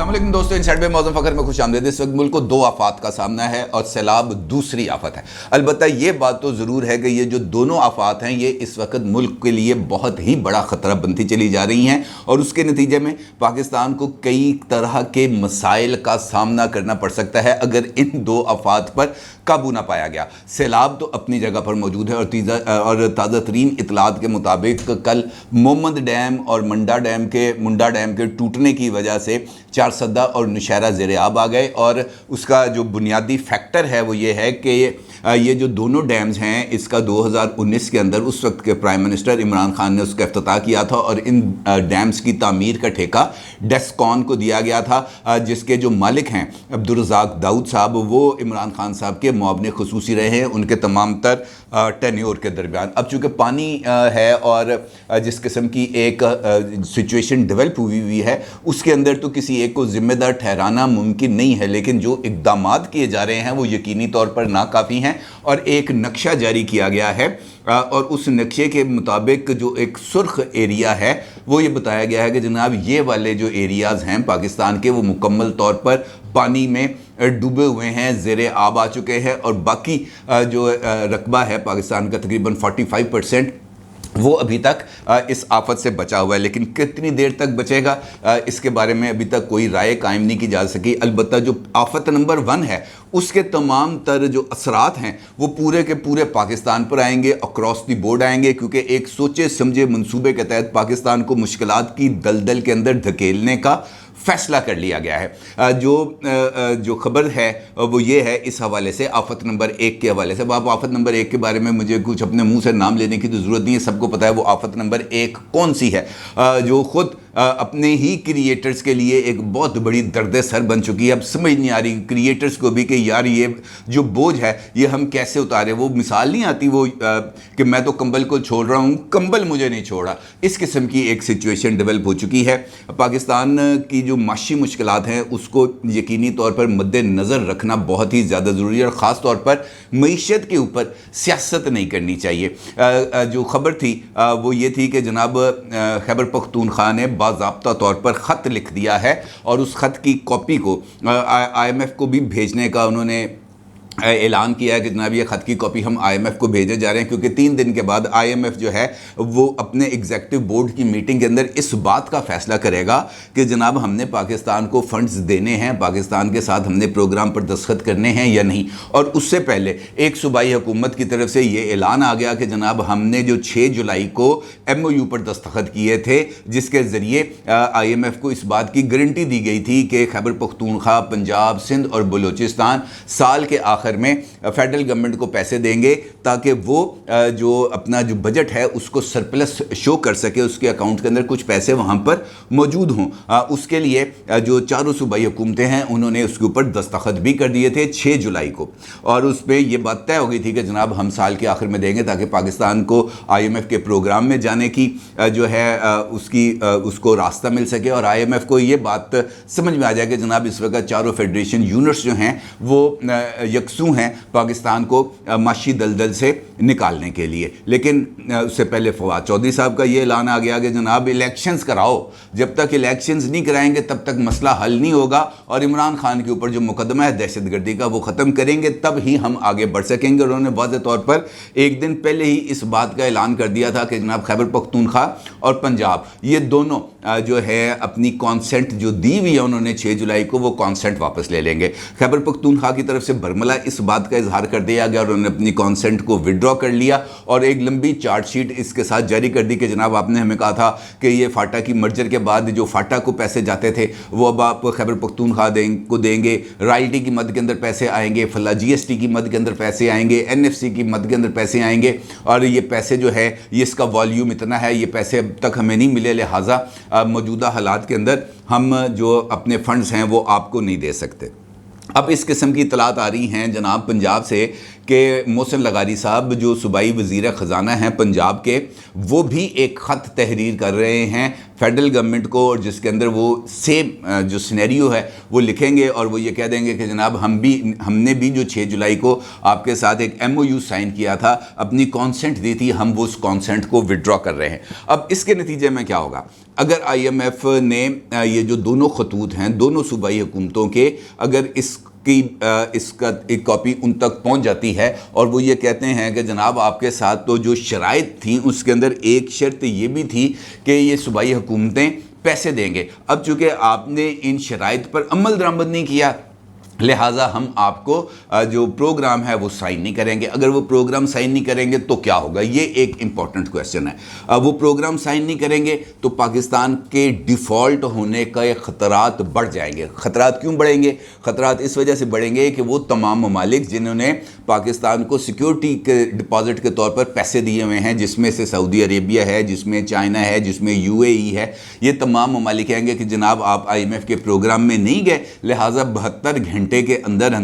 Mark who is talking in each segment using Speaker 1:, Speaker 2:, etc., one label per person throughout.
Speaker 1: अस्सलाम वालेकुम दोस्तों, इनसाइड में मौजूद फखर में खुश आमदीद। इस वक्त मुल्क को दो आफात का सामना है और सैलाब दूसरी आफत है। अलबत्ता ये बात तो ज़रूर है कि ये जो दोनों आफात हैं ये इस वक्त मुल्क के लिए बहुत ही बड़ा ख़तरा बनती चली जा रही हैं और उसके नतीजे में पाकिस्तान को कई तरह के मसाइल का सामना करना पड़ सकता है अगर इन दो आफात पर काबू ना पाया गया। सैलाब तो अपनी जगह पर मौजूद है और ताज़ा तरीन इतलात के मुताबिक कल मोहम्मद डैम और मुंडा डैम के टूटने की वजह से चारसद्दा और नौशहरा ज़ेरे आब आ गए और उसका जो बुनियादी फैक्टर है वो ये है कि ये जो दोनों डैम्स हैं इसका 2019 के अंदर उस वक्त के प्राइम मिनिस्टर इमरान खान ने उसका इफ्तिताह किया था और इन डैम्स की तामीर का ठेका डेस्कॉन को दिया गया था, जिसके जो मालिक हैं अब्दुर्रज़ाक दाऊद साहब वो इमरान खान साहब के मुआवने खुसूसी रहे हैं उनके तमाम तर टेन्योर के दरमियान। अब चूँकि पानी है और जिस किस्म की एक सिचुएशन डेवलप हुई है उसके अंदर तो किसी एक को ज़िम्मेदार ठहराना मुमकिन नहीं है, लेकिन जो इक़दामात किए जा रहे हैं वो यकीनी तौर पर नाकाफ़ी हैं और एक नक्शा जारी किया गया है और उस नक्शे के मुताबिक जो एक सुर्ख एरिया है वो ये बताया गया है कि जनाब ये वाले जो एरियाज़ हैं पाकिस्तान के वो मुकम्मल तौर पर पानी में डूबे हुए हैं, ज़ेरे आब आ चुके हैं और बाकी जो रकबा है पाकिस्तान का तकरीबन 45% वो अभी तक इस आफत से बचा हुआ है। लेकिन कितनी देर तक बचेगा इसके बारे में अभी तक कोई राय कायम नहीं की जा सकी। अलबत्ता जो आफत नंबर 1 है उसके तमाम तर जो असरात हैं वो पूरे के पूरे पाकिस्तान पर आएंगे, अक्रॉस दी बोर्ड आएंगे, क्योंकि एक सोचे समझे मंसूबे के तहत पाकिस्तान को मुश्किलात की दलदल के अंदर धकेलने का फैसला कर लिया गया है। जो खबर है वो ये है इस हवाले से आफत नंबर 1 के हवाले से। अब आफत नंबर 1 के बारे में मुझे कुछ अपने मुंह से नाम लेने की तो ज़रूरत नहीं है, सबको पता है वो आफत नंबर 1 कौन सी है, जो ख़ुद अपने ही क्रिएटर्स के लिए एक बहुत बड़ी दर्द सर बन चुकी है। अब समझ नहीं आ रही क्रिएटर्स को भी कि यार ये जो बोझ है ये हम कैसे उतारें। वो मिसाल नहीं आती वो कि मैं तो कंबल को छोड़ रहा हूँ, कंबल मुझे नहीं छोड़ा, इस किस्म की एक सिचुएशन डेवलप हो चुकी है। पाकिस्तान की जो माशी मुश्किलात हैं उसको यकीनी तौर पर मद्देनज़र रखना बहुत ही ज़्यादा ज़रूरी है और ख़ास तौर पर मईशत के ऊपर सियासत नहीं करनी चाहिए। जो खबर थी वो ये थी कि जनाब खैबर पख्तूनख्वा ने बाज़ाब्ता तौर पर ख़त लिख दिया है और उस ख़त की कॉपी को IMF को भी भेजने का उन्होंने ऐलान किया है कि जनाब ये ख़त की कॉपी हम IMF को भेजने जा रहे हैं, क्योंकि 3 दिन के बाद IMF जो है वो अपने एग्जीक्यूटिव बोर्ड की मीटिंग के अंदर इस बात का फ़ैसला करेगा कि जनाब हमने पाकिस्तान को फ़ंड्स देने हैं, पाकिस्तान के साथ हमने प्रोग्राम पर दस्तखत करने हैं या नहीं। और उससे पहले एक सूबाई हुकूमत की तरफ से ये ऐलान आ गया कि जनाब हमने जो 6 जुलाई को MOU पर दस्तखत किए थे जिसके ज़रिए IMF को इस बात की गारंटी दी गई थी कि खैबर पख्तूनख्वा, पंजाब, सिंध और बलूचिस्तान साल के आखिर में फेडरल गवर्नमेंट को पैसे देंगे ताकि वो जो अपना जो बजट है उसको सरप्लस शो कर सके, उसके अकाउंट के अंदर कुछ पैसे वहाँ पर मौजूद हों। उसके लिए जो चारों सूबाई हुकूमतें हैं उन्होंने उसके ऊपर दस्तखत भी कर दिए थे 6 जुलाई को और उस पर यह बात तय हो गई थी कि जनाब हम साल के आखिर में देंगे ताकि पाकिस्तान को IMF के प्रोग्राम में जाने की जो है उसको रास्ता मिल सके और IMF को ये बात समझ में आ जाए कि जनाब इस वक्त चारों फेडरेशन यूनिट्स जो हैं वो यकसू हैं पाकिस्तान को माशी दलदल से निकालने के लिए। लेकिन उससे पहले फवाद चौधरी साहब का ये ऐलान आ गया कि जनाब इलेक्शंस कराओ, जब तक इलेक्शंस नहीं कराएंगे तब तक मसला हल नहीं होगा और इमरान खान के ऊपर जो मुकदमा है दहशतगर्दी का वो ख़त्म करेंगे तब ही हम आगे बढ़ सकेंगे। और उन्होंने वाज़ेह तौर पर एक दिन पहले ही इस बात का ऐलान कर दिया था कि जनाब खैबर पख्तूनख्वा और पंजाब ये दोनों जो है अपनी कॉन्सेंट जो दी हुई है उन्होंने 6 जुलाई को वो कॉन्सेंट वापस ले लेंगे। खैबर पख्तूनख्वा की तरफ से बरमला इस बात का इजहार कर दिया गया और उन्होंने अपनी कॉन्सेंट को विड्रॉ कर लिया और एक लंबी चार्जशीट इसके साथ जारी कर दी कि जनाब आपने हमें कहा था कि ये फाटा की मर्जर के बाद जो फाटा को पैसे जाते थे वो अब आप खैबर पख्तूनख्वा को देंगे, रॉयल्टी की मद के अंदर पैसे आएंगे, फला GST की मद के अंदर पैसे आएंगे, NFC की मद के अंदर पैसे आएंगे और ये पैसे जो है ये इसका वॉल्यूम इतना है, ये पैसे अब तक हमें नहीं मिले, लिहाजा मौजूदा हालात के अंदर हम जो अपने फंड्स हैं वो आपको नहीं दे सकते। अब इस किस्म की इतलात आ रही हैं जनाब पंजाब से کہ محسن لغاری صاحب جو صوبائی وزیر خزانہ ہیں پنجاب کے، وہ بھی ایک خط تحریر کر رہے ہیں فیڈرل گورنمنٹ کو، اور جس کے اندر وہ سیم جو سینیریو ہے وہ لکھیں گے، اور وہ یہ کہہ دیں گے کہ جناب ہم نے بھی جو 6 جولائی کو آپ کے ساتھ ایک MOU سائن کیا تھا، اپنی کانسنٹ دی تھی، ہم وہ اس کانسنٹ کو ودرا کر رہے ہیں۔ اب اس کے نتیجے میں کیا ہوگا؟ اگر IMF نے یہ جو دونوں خطوط ہیں دونوں صوبائی حکومتوں کے، اگر اس کا ایک کاپی ان تک پہنچ جاتی ہے اور وہ یہ کہتے ہیں کہ جناب آپ کے ساتھ تو جو شرائط تھیں اس کے اندر ایک شرط یہ بھی تھی کہ یہ صوبائی حکومتیں پیسے دیں گے، اب چونکہ آپ نے ان شرائط پر عمل درآمد نہیں کیا، لہٰذا ہم آپ کو جو پروگرام ہے وہ سائن نہیں کریں گے۔ اگر وہ پروگرام سائن نہیں کریں گے تو کیا ہوگا؟ یہ ایک امپورٹنٹ کویسچن ہے۔ وہ پروگرام سائن نہیں کریں گے تو پاکستان کے ڈیفالٹ ہونے کا خطرات بڑھ جائیں گے۔ خطرات کیوں بڑھیں گے؟ خطرات اس وجہ سے بڑھیں گے کہ وہ تمام ممالک جنہوں نے پاکستان کو سیکیورٹی کے ڈپازٹ کے طور پر پیسے دیے ہوئے ہیں، جس میں سے سعودی عربیہ ہے، جس میں چائنا ہے، جس میں UAE ہے، یہ تمام ممالک کہیں گے کہ جناب آپ IMF کے پروگرام میں نہیں گئے، لہٰذا 72 گھنٹے کے اندر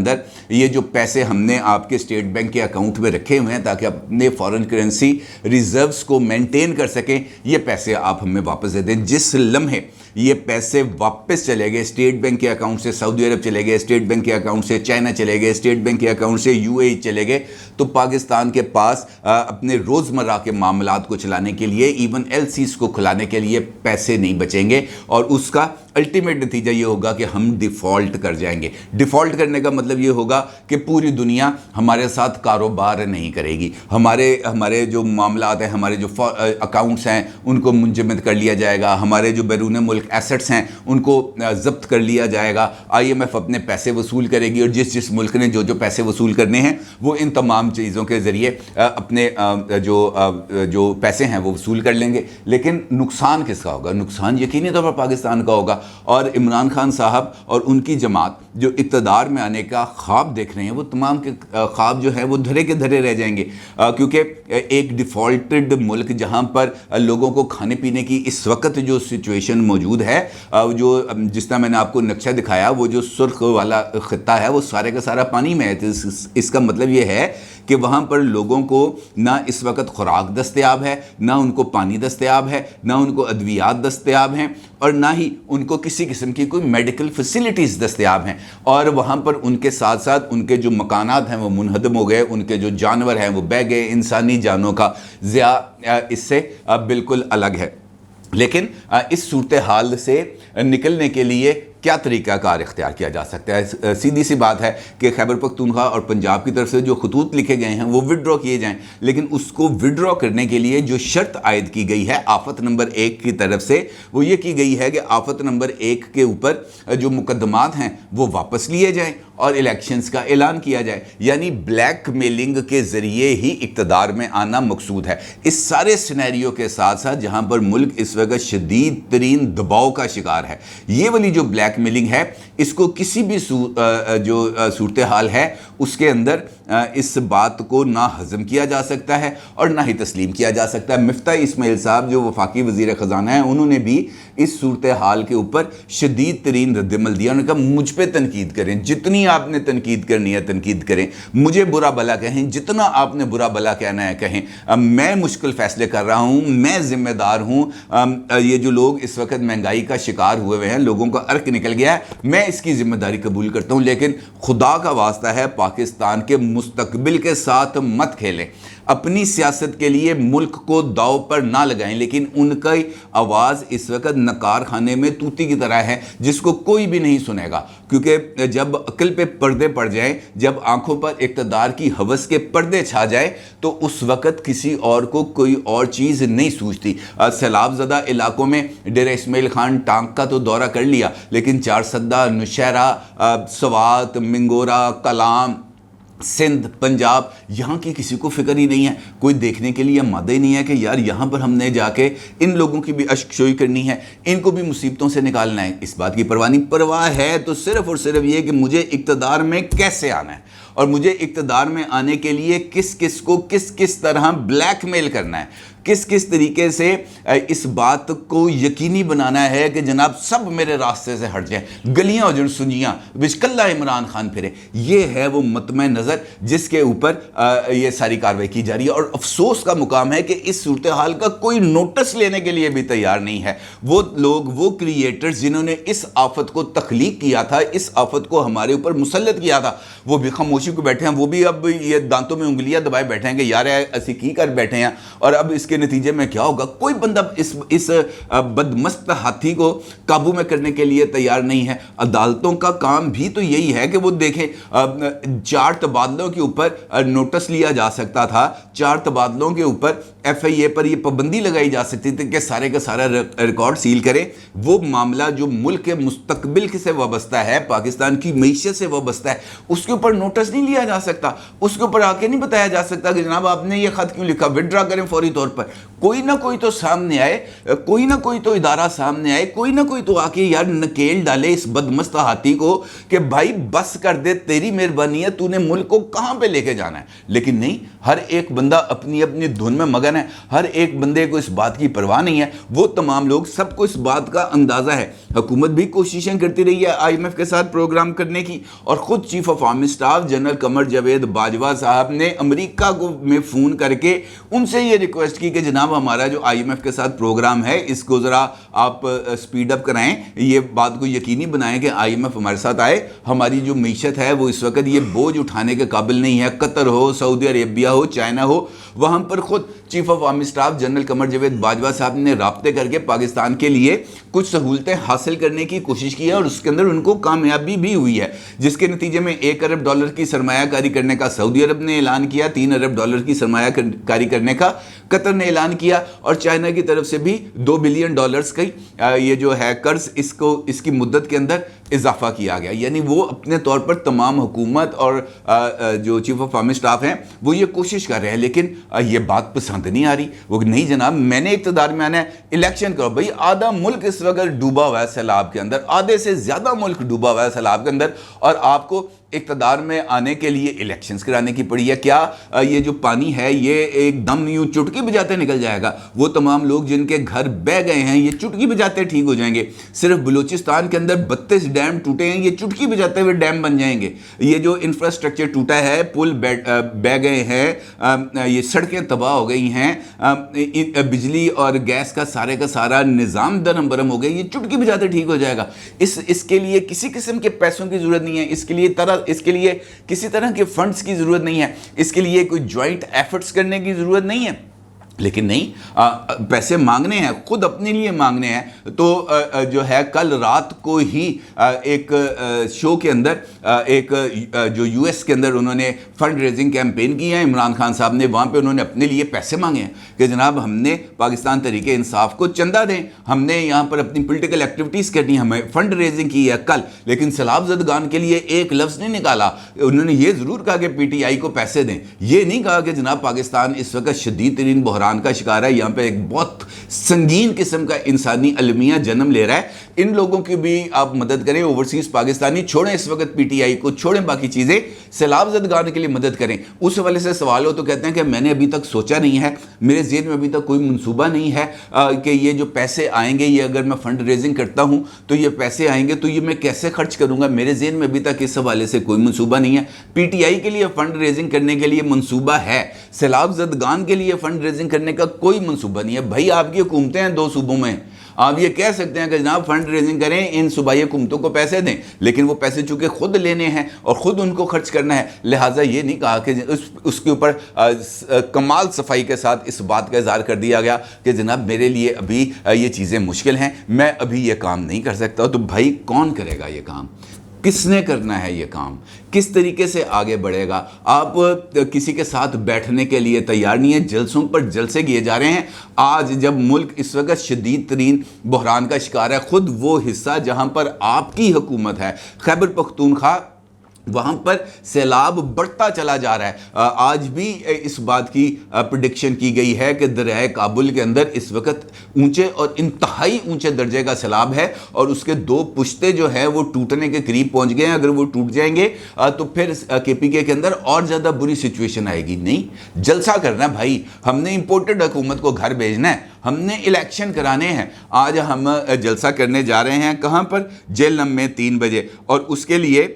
Speaker 1: یہ جو پیسے ہم نے آپ کے اسٹیٹ بینک کے اکاؤنٹ میں رکھے ہوئے ہیں تاکہ اپنے فارن کرنسی ریزروز کو مینٹین کر سکیں، یہ پیسے آپ ہمیں واپس دے دیں۔ جس لمحے یہ پیسے واپس چلے گئے اسٹیٹ بینک کے اکاؤنٹ سے، سعودی عرب چلے گئے اسٹیٹ بینک کے اکاؤنٹ سے، چائنا چلے گئے اسٹیٹ بینک کے اکاؤنٹ سے، UAE چلے گئے، تو پاکستان کے پاس اپنے روزمرہ کے معاملات کو چلانے کے لیے، ایون LCs کو کھلانے کے لیے پیسے نہیں بچیں گے، اور اس کا الٹیمیٹ نتیجہ یہ ہوگا کہ ہم ڈیفالٹ کر جائیں گے۔ ڈیفالٹ کرنے کا مطلب یہ ہوگا کہ پوری دنیا ہمارے ساتھ کاروبار نہیں کرے گی، ہمارے جو معاملات ہیں، ہمارے جو اکاؤنٹس ہیں ان کو منجمد کر لیا جائے گا، ہمارے جو بیرون ملک ایسٹس ہیں ان کو ضبط کر لیا جائے گا، IMF اپنے پیسے وصول کرے گی، اور جس ملک نے جو پیسے وصول کرنے ہیں وہ ان تمام چیزوں کے ذریعے اپنے جو پیسے ہیں وہ وصول کر لیں گے۔ لیکن نقصان کس کا ہوگا؟ نقصان یقینی طور پر پاکستان کا ہوگا، اور عمران خان صاحب اور ان کی جماعت جو اقتدار میں آنے کا خواب دیکھ رہے ہیں، وہ تمام کے خواب جو ہیں وہ دھرے کے دھرے رہ جائیں گے، کیونکہ ایک ڈیفالٹڈ ملک جہاں پر لوگوں کو کھانے پینے کی اس وقت جو سچویشن موجود ہے، جو جس طرح میں نے آپ کو نقشہ دکھایا، وہ جو سرخ والا خطہ ہے وہ سارے کا سارا پانی میں ہے۔ اس کا مطلب یہ ہے کہ وہاں پر لوگوں کو نہ اس وقت خوراک دستیاب ہے، نہ ان کو پانی دستیاب ہے، نہ ان کو ادویات دستیاب ہیں، اور نہ ہی ان کو کسی قسم کی کوئی میڈیکل فیسلٹیز دستیاب ہیں، اور وہاں پر ان کے ساتھ ساتھ ان کے جو مکانات ہیں وہ منہدم ہو گئے، ان کے جو جانور ہیں وہ بہہ گئے، انسانی جانوں کا ضیاع اس سے بالکل الگ ہے۔ لیکن اس صورتحال سے نکلنے کے لیے کیا طریقہ کار اختیار کیا جا سکتا ہے؟ سیدھی سی بات ہے کہ خیبر پختونخوا اور پنجاب کی طرف سے جو خطوط لکھے گئے ہیں وہ وڈرا کیے جائیں، لیکن اس کو وڈرا کرنے کے لیے جو شرط عائد کی گئی ہے آفت نمبر 1 کی طرف سے، وہ یہ کی گئی ہے کہ آفت نمبر 1 کے اوپر جو مقدمات ہیں وہ واپس لیے جائیں اور الیکشنز کا اعلان کیا جائے، یعنی بلیک میلنگ کے ذریعے ہی اقتدار میں آنا مقصود ہے۔ اس سارے سینیریو کے ساتھ ساتھ جہاں پر ملک اس وقت شدید ترین دباؤ کا شکار ہے، یہ والی جو بلیک میلنگ ہے، اس کو کسی بھی جو صورتحال ہے اس کے اندر اس بات کو نہ ہضم کیا جا سکتا ہے اور نہ ہی تسلیم کیا جا سکتا ہے۔ مفتاح اسماعیل صاحب جو وفاقی وزیر خزانہ ہیں، انہوں نے بھی اس صورتحال کے اوپر شدید ترین رد عمل دیا۔ انہوں نے کہا مجھ پہ تنقید کریں، جتنی آپ نے تنقید کرنی ہے تنقید کریں، مجھے برا بھلا کہیں، جتنا آپ نے برا بھلا کہنا ہے کہیں، میں مشکل فیصلے کر رہا ہوں، میں ذمہ دار ہوں۔ یہ جو لوگ اس وقت مہنگائی کا شکار ہوئے ہیں، لوگوں کا عرق نکل گیا ہے، میں اس کی ذمہ داری قبول کرتا ہوں، لیکن خدا کا واسطہ ہے پاکستان کے مستقبل کے ساتھ مت کھیلیں، اپنی سیاست کے لیے ملک کو داؤ پر نہ لگائیں۔ لیکن ان کی آواز اس وقت نکار خانے میں طوطی کی طرح ہے جس کو کوئی بھی نہیں سنے گا، کیونکہ جب عقل پہ پردے پڑ جائیں، جب آنکھوں پر اقتدار کی ہوس کے پردے چھا جائے، تو اس وقت کسی اور کو کوئی اور چیز نہیں سوچتی۔ سیلاب زدہ علاقوں میں ڈیرہ اسماعیل خان ٹانک کا تو دورہ کر لیا، لیکن چارسدہ، نوشہرہ، سوات، منگورا، کلام، سندھ، پنجاب، یہاں کی کسی کو فکر ہی نہیں ہے، کوئی دیکھنے کے لیے مادہ ہی نہیں ہے کہ یار یہاں پر ہم نے جا کے ان لوگوں کی بھی اشک شوئی کرنی ہے، ان کو بھی مصیبتوں سے نکالنا ہے۔ اس بات کی پرواہ نہیں، پرواہ ہے تو صرف اور صرف یہ کہ مجھے اقتدار میں کیسے آنا ہے، اور مجھے اقتدار میں آنے کے لیے کس کس کو کس کس طرح بلیک میل کرنا ہے، किस किस तरीके से इस बात को यकीनी बनाना है कि जनाब सब मेरे रास्ते से हट जाए, गलियां हो जाए सुंजियां, बिस्कल्ला इमरान खान फिरे। ये है वो मतमे नज़र जिसके ऊपर ये सारी कार्रवाई की जा रही है। और अफसोस का मुकाम है कि इस सूरत हाल का कोई नोटिस लेने के लिए भी तैयार नहीं है। वो लोग, वो क्रिएटर्स जिन्होंने इस आफत को तख्लीक किया था, इस आफत को हमारे ऊपर मुसल्लत किया था, वो भी खामोशी को बैठे हैं। वो भी अब ये दांतों में उंगलियां दबाए बैठे हैं कि यार ऐसी की कर बैठे हैं और अब इसके नतीजे में क्या होगा। कोई बंदा इस बदमस्त हाथी को काबू में करने के लिए तैयार नहीं है। अदालतों का काम भी तो यही है कि वो देखें, 4 तबादलों के ऊपर नोटिस लिया जा सकता था, 4 तबादलों के ऊपर FIA पर यह पाबंदी लगाई जा सकती थी कि सारे का सारा रिकॉर्ड सील करें। वो मामला जो मुल्क के मुस्तकबिल से वाबस्ता है, पाकिस्तान की मईशत से वाबस्ता है, उसके ऊपर नोटिस नहीं लिया जा सकता। उसके ऊपर आके नहीं बताया जा सकता कि जनाब आपने ये खत क्यों लिखा, विड्रा करें फौरी तौर पर। कोई ना कोई तो सामने आए, कोई ना कोई तो इदारा सामने आए, कोई ना कोई तो आके यार नकेल डाले इस बदमस्त हाथी को कि भाई बस कर दे, तेरी मेहरबानी है, तूने मुल्क को कहां पे लेके जाना है। लेकिन नहीं, हर एक बंदा अपनी अपनी धुन में मगन है, हर एक बंदे को इस बात की परवाह नहीं है। वो तमाम लोग, सबको इस बात का अंदाजा है। हुकूमत भी कोशिशें करती रही है IMF के साथ प्रोग्राम करने की, और खुद chief of army staff general Qamar Javed Bajwa साहब ने अमेरिका को में फ़ोन करके उनसे ये रिक्वेस्ट की कि जनाब हमारा जो IMF के साथ प्रोग्राम है इसको ज़रा आप स्पीड अप कराएं, ये बात को यकीनी बनाएं कि IMF हमारे साथ आए। हमारी जो मीशत है वो इस वक्त ये बोझ उठाने के काबिल नहीं है। कतर हो, सऊदी अरेबिया हो, चाइना हो, वहाँ पर खुद chief of army staff general Qamar Javed Bajwa साहब ने राब्ते करके पाकिस्तान के लिए कुछ सहूलतें हासिल करने की कोशिश की है, और उसके अंदर उनको कामयाबी भी हुई है, जिसके नतीजे में $1 अरब की सरमायाकारी करने का सऊदी अरब ने ऐलान किया, $3 अरब की सरमायाकारी करने का कतर ने ऐलान किया, और चाइना की तरफ से भी $2 बिलियन का ये जो है कर्ज, इसकी मुद्दत के अंदर इजाफा किया गया। यानी वो अपने तौर पर तमाम हुकूमत और जो चीफ ऑफ आर्मी स्टाफ हैं वो ये कोशिश कर रहे हैं, लेकिन ये बात पसंद नहीं आ रही। वो नहीं जनाब, मैंने इक़्तिदार में आना है, इलेक्शन करो। भाई आधा मुल्क इस वक्त डूबा हुआ है सैलाब के अंदर, आधे से ज़्यादा मुल्क डूबा हुआ है सैलाब के अंदर, और आपको इक़्तिदार में आने के लिए इलेक्शंस कराने की पड़ी है। क्या ये जो पानी है ये एकदम यूँ चुटकी बजाते निकल जाएगा? वो तमाम लोग जिनके घर बह गए हैं ये चुटकी बजाते ठीक हो जाएंगे? सिर्फ बलूचिस्तान के अंदर 32 डैम टूटे हैं, ये चुटकी बजाते हुए डैम बन जाएंगे? ये जो इंफ्रास्ट्रक्चर टूटा है, पुल बह गए हैं, ये सड़कें तबाह हो गई हैं, बिजली और गैस का सारा निज़ाम दरम बरम हो गया, ये चुटकी बजाते ठीक हो जाएगा? इसके लिए किसी किस्म के पैसों की ज़रूरत नहीं है, इसके लिए किसी तरह के फंड्स की ज़रूरत नहीं है, इसके लिए कोई जॉइंट एफर्ट्स करने की ज़रूरत नहीं है। लेकिन नहीं, पैसे मांगने हैं, खुद अपने लिए मांगने हैं। तो जो है कल रात को ही एक शो के अंदर एक जो US के अंदर उन्होंने फंड रेजिंग कैंपेन की है इमरान खान साहब ने, वहाँ पे उन्होंने अपने लिए पैसे मांगे हैं कि जनाब हमने पाकिस्तान तरीके इंसाफ को चंदा दें, हमने यहाँ पर अपनी पॉलिटिकल एक्टिविटीज़ करनी, हमें फंड रेजिंग की है कल। लेकिन सैलाब ज़दगान के लिए एक लफ्ज़ नहीं निकाला। उन्होंने ये ज़रूर कहा कि PTI को पैसे दें, ये नहीं कहा कि जनाब पाकिस्तान इस वक्त शदीद तरीन बहरान का शिकार है, यहाँ पे एक बहुत संगीन किस्म का इंसानी अलमिया जन्म ले रहा है। इन लोगों की भी आप मदद करें, ओवरसीज पाकिस्तानी छोड़ें इस वक्त PTI को, छोड़ें बाकी चीज़ें, सैलाब ज़दगान के लिए मदद करें। उस हवाले से सवाल हो तो कहते हैं कि मैंने अभी तक सोचा नहीं है, मेरे ज़हन में अभी तक कोई मंसूबा नहीं है कि ये जो पैसे आएंगे, ये अगर मैं फंड रेजिंग करता हूँ तो ये पैसे आएंगे तो ये मैं कैसे खर्च करूँगा, मेरे ज़हन में अभी तक इस हवाले से कोई मंसूबा नहीं है। PTI के लिए फंड रेजिंग करने के लिए मंसूबा है, सैलाब ज़दगान के लिए फंड रेजिंग करने का कोई मंसूबा नहीं है। भाई आपकी हुकूमतें हैं 2 सूबों में, आप ये कह सकते हैं कि जनाब फंड रेजिंग करें, इन सूबाई हुकूमतों को पैसे दें, लेकिन वो पैसे चूँकि खुद लेने हैं और ख़ुद उनको खर्च करना है, लिहाजा ये नहीं कहा कि उसके ऊपर कमाल सफाई के साथ इस बात का इज़हार कर दिया गया कि जनाब मेरे लिए अभी ये चीज़ें मुश्किल हैं, मैं अभी ये काम नहीं कर सकता। तो भाई कौन करेगा ये काम? किसने करना है ये काम? किस तरीके से आगे बढ़ेगा? आप किसी के साथ बैठने के लिए तैयार नहीं है, जलसों पर जलसे किए जा रहे हैं। आज जब मुल्क इस वक्त शदीद तरीन बहरान का शिकार है, खुद वो हिस्सा जहां पर आपकी हुकूमत है, खैबर पख्तूनख्वा وہاں پر سیلاب بڑھتا چلا جا رہا ہے۔ آج بھی اس بات کی پریڈکشن کی گئی ہے کہ دریائے کابل کے اندر اس وقت اونچے اور انتہائی اونچے درجے کا سیلاب ہے، اور اس کے 2 پشتے جو ہیں وہ ٹوٹنے کے قریب پہنچ گئے ہیں۔ اگر وہ ٹوٹ جائیں گے تو پھر کے پی کے اندر اور زیادہ بری سچویشن آئے گی۔ نہیں، جلسہ کرنا ہے بھائی، ہم نے امپورٹڈ حکومت کو گھر بھیجنا ہے، ہم نے الیکشن کرانے ہیں۔ آج ہم جلسہ کرنے جا رہے ہیں کہاں پر؟ جہلم میں 3 بجے، اور اس کے لیے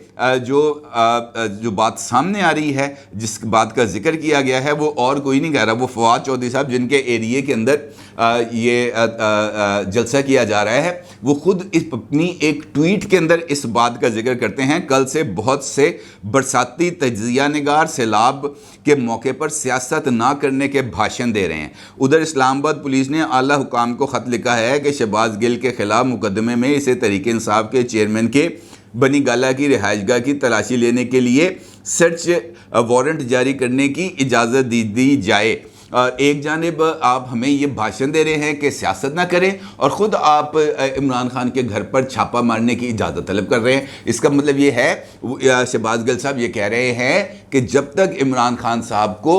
Speaker 1: جو بات سامنے آ رہی ہے، جس بات کا ذکر کیا گیا ہے، وہ اور کوئی نہیں کہہ رہا، وہ فواد چودھری صاحب جن کے ایریے کے اندر یہ جلسہ کیا جا رہا ہے، وہ خود اپنی ایک ٹویٹ کے اندر اس بات کا ذکر کرتے ہیں، کل سے بہت سے برساتی تجزیہ نگار سیلاب کے موقع پر سیاست نہ کرنے کے بھاشن دے رہے ہیں۔ ادھر اسلام آباد پولیس نے اعلیٰ حکام کو خط لکھا ہے کہ شہباز گل کے خلاف مقدمے میں اسے تحریک انصاف کے چیئرمین کے بنی گالہ کی رہائش گاہ کی تلاشی لینے کے لیے سرچ وارنٹ جاری کرنے کی اجازت دی جائے۔ ایک جانب آپ ہمیں یہ بھاشن دے رہے ہیں کہ سیاست نہ کریں، اور خود آپ عمران خان کے گھر پر چھاپہ مارنے کی اجازت طلب کر رہے ہیں۔ اس کا مطلب یہ ہے، شہباز گل صاحب یہ کہہ رہے ہیں کہ جب تک عمران خان صاحب کو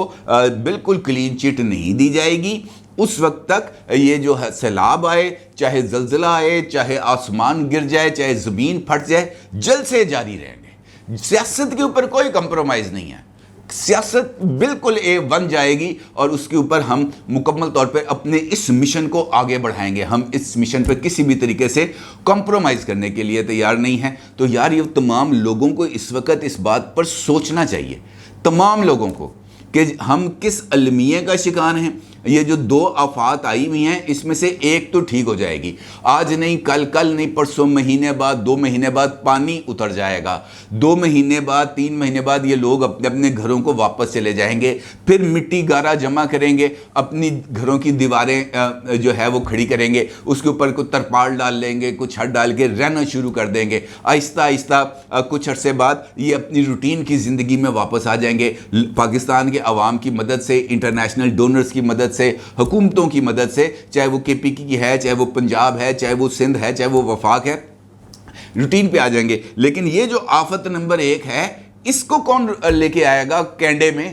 Speaker 1: بالکل کلین چٹ نہیں دی جائے گی، اس وقت تک یہ جو سیلاب آئے، چاہے زلزلہ آئے، چاہے آسمان گر جائے، چاہے زمین پھٹ جائے، جلسے جاری رہیں گے۔ سیاست کے اوپر کوئی کمپرومائز نہیں ہے، سیاست بالکل بن جائے گی، اور اس کے اوپر ہم مکمل طور پہ اپنے اس مشن کو آگے بڑھائیں گے۔ ہم اس مشن پہ کسی بھی طریقے سے کمپرومائز کرنے کے لیے تیار نہیں ہیں۔ تو یار یہ تمام لوگوں کو اس وقت اس بات پر سوچنا چاہیے، تمام لوگوں کو، کہ ہم کس المیے کا شکار ہیں۔ یہ جو 2 آفات آئی ہوئی ہیں، اس میں سے ایک تو ٹھیک ہو جائے گی، آج نہیں کل نہیں پرسوں، مہینے بعد 2 مہینے بعد پانی اتر جائے گا، 2 مہینے بعد 3 مہینے بعد یہ لوگ اپنے اپنے گھروں کو واپس چلے جائیں گے، پھر مٹی گارا جمع کریں گے، اپنی گھروں کی دیواریں جو ہے وہ کھڑی کریں گے، اس کے اوپر کوئی ترپال ڈال لیں گے، کچھ چھت ڈال کے رہنا شروع کر دیں گے۔ آہستہ آہستہ کچھ عرصے بعد یہ اپنی روٹین کی زندگی میں واپس آ جائیں گے، پاکستان کے عوام کی مدد سے، انٹرنیشنل ڈونرز کی مدد سے، حکومتوں کی مدد سے، چاہے وہ کے پی کی ہے، چاہے وہ پنجاب ہے، چاہے وہ سندھ ہے، چاہے وہ وفاق ہے، روٹین پہ آ جائیں گے۔ لیکن یہ جو آفت نمبر 1 ہے، اس کو کون لے کے آئے گا کینڈے میں؟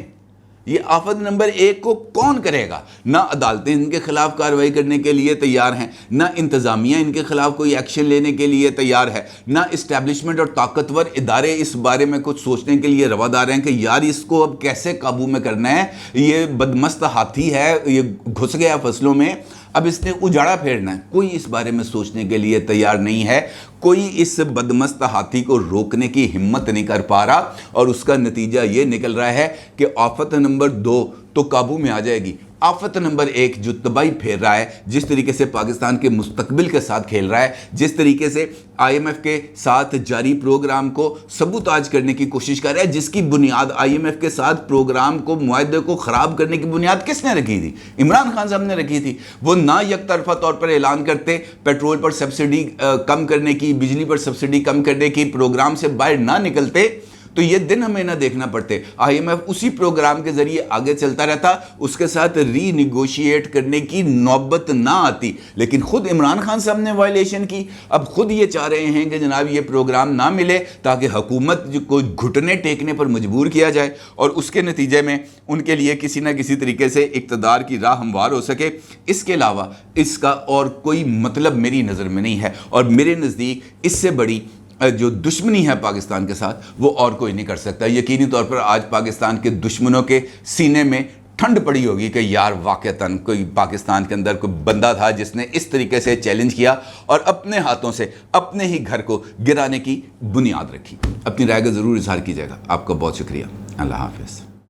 Speaker 1: یہ آفت نمبر 1 کو کون کرے گا؟ نہ عدالتیں ان کے خلاف کارروائی کرنے کے لیے تیار ہیں، نہ انتظامیہ ان کے خلاف کوئی ایکشن لینے کے لیے تیار ہے، نہ اسٹیبلشمنٹ اور طاقتور ادارے اس بارے میں کچھ سوچنے کے لیے روادار ہیں کہ یار اس کو اب کیسے قابو میں کرنا ہے۔ یہ بدمست ہاتھی ہے، یہ گھس گیا فصلوں میں، اب اس نے اجاڑا پھیرنا ہے۔ کوئی اس بارے میں سوچنے کے لیے تیار نہیں ہے، کوئی اس بدمست ہاتھی کو روکنے کی ہمت نہیں کر پا رہا، اور اس کا نتیجہ یہ نکل رہا ہے کہ آفت نمبر 2 تو قابو میں آ جائے گی، آفت نمبر 1 جو تباہی پھیر رہا ہے، جس طریقے سے پاکستان کے مستقبل کے ساتھ کھیل رہا ہے، جس طریقے سے آئی ایم ایف کے ساتھ جاری پروگرام کو سبوتاج کرنے کی کوشش کر رہا ہے، جس کی بنیاد آئی ایم ایف کے ساتھ پروگرام کو، معاہدے کو خراب کرنے کی بنیاد کس نے رکھی تھی؟ عمران خان صاحب نے رکھی تھی۔ وہ نہ یک طرفہ طور پر اعلان کرتے پیٹرول پر سبسڈی کم کرنے کی، بجلی پر سبسڈی کم کرنے کی، پروگرام سے باہر نہ نکلتے، تو یہ دن ہمیں نہ دیکھنا پڑتے۔ آئی ایم ایف اسی پروگرام کے ذریعے آگے چلتا رہتا، اس کے ساتھ ری نیگوشیٹ کرنے کی نوبت نہ آتی، لیکن خود عمران خان صاحب نے وائلیشن کی۔ اب خود یہ چاہ رہے ہیں کہ جناب یہ پروگرام نہ ملے تاکہ حکومت کو گھٹنے ٹیکنے پر مجبور کیا جائے، اور اس کے نتیجے میں ان کے لیے کسی نہ کسی طریقے سے اقتدار کی راہ ہموار ہو سکے۔ اس کے علاوہ اس کا اور کوئی مطلب میری نظر میں نہیں ہے، اور میرے نزدیک اس سے بڑی جو دشمنی ہے پاکستان کے ساتھ وہ اور کوئی نہیں کر سکتا۔ یقینی طور پر آج پاکستان کے دشمنوں کے سینے میں ٹھنڈ پڑی ہوگی کہ یار واقعتاً کوئی پاکستان کے اندر کوئی بندہ تھا جس نے اس طریقے سے چیلنج کیا اور اپنے ہاتھوں سے اپنے ہی گھر کو گرانے کی بنیاد رکھی۔ اپنی رائے کا ضرور اظہار کیجیے گا۔ آپ کا بہت شکریہ۔ اللہ حافظ۔